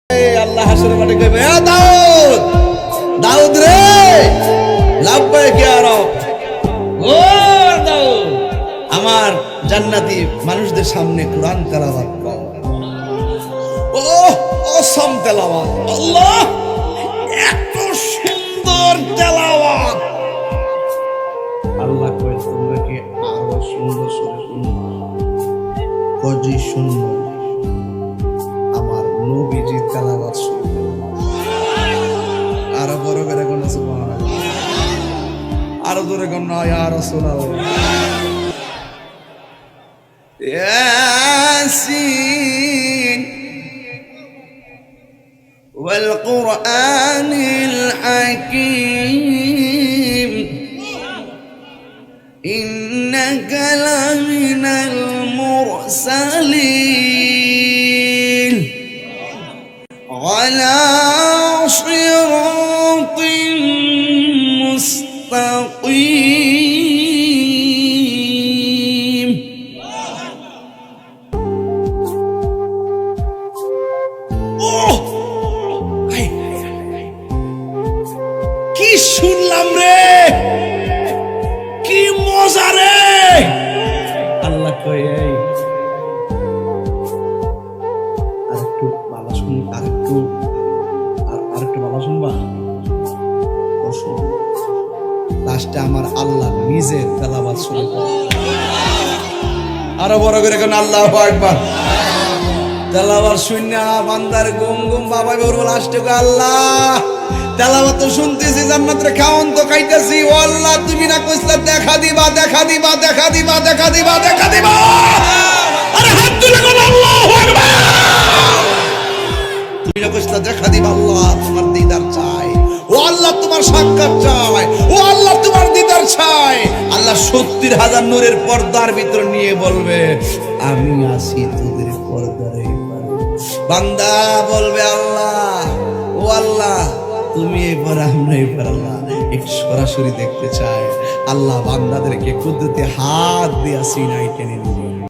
আল্লাহ হাসরের মাঠে কইবে, এ দাউদ, দাউদ রে, লাব্বাইক ইয়া রব। ও দাউদ, আমার জান্নাতি মানুষদের সামনে কোরআন তেলাওয়াত কর। ও অসম তেলাওয়াত, আল্লাহ এত সুন্দর তেলাওয়াত। আল্লাহ কয় তোমরা কি আরো সুন্দর সুরে শুনবা? কজি শুনবো আমার নবীজি তেলাওয়াত শুনবে। আরো বড় করে কোন সুবহানাল্লাহ, আরো জোরে কোন ইয়া রাসূলুল্লাহ। ইয়াসিন ওয়াল কুরআনিল হাকীম ইন্নাকা লামিনাল মুরসালিন আলা সিরাতিন মুস্তাকিম। কি শুনলাম রে, কি মজা রে। আল্লাহ কয় এই আরেকটু ভালো শুন, আরেকটু ভালো শুনবা। লাস্টে আমার আল্লাহ নিজে তেলাওয়াত শুরু করে। আরো বড় করে কোন আল্লাহু আকবার। তেলাওয়াত শুননা বান্দার গুম গুম বাবা বের লাস্টে কয় আল্লাহ তেলাওয়াত তো শুনতেছি, জান্নাতের খাওন তো খাইতেছি। ও আল্লাহ তুমি না কইছলা দেখা দিবা, দেখা দিবা, দেখা দিবা, দেখা দিবা, দেখা দিবা। আরে হাত তুলে কোন আল্লাহু আকবার। তুমি না কইছলা দেখা দিবা। আল্লাহ তোমার দিদার চাই, ও আল্লাহ তোমার সাক্ষাৎ চাই, ও আল্লাহ তোমার দিদার চাই। আল্লাহ ৭০,০০০ নূরের পর্দার ভিতর নিয়ে বলবে আমি আছি তোদের পর্দার এপারে। বান্দা বলবে আল্লাহ, ও আল্লাহ তুমি এবার আমরা এবার আল্লাহ একটু সরাসরি দেখতে চাই। আল্লাহ বান্দাদেরকে কুদরতি হাত দিয়ে সিনাই টেনে নিয়ে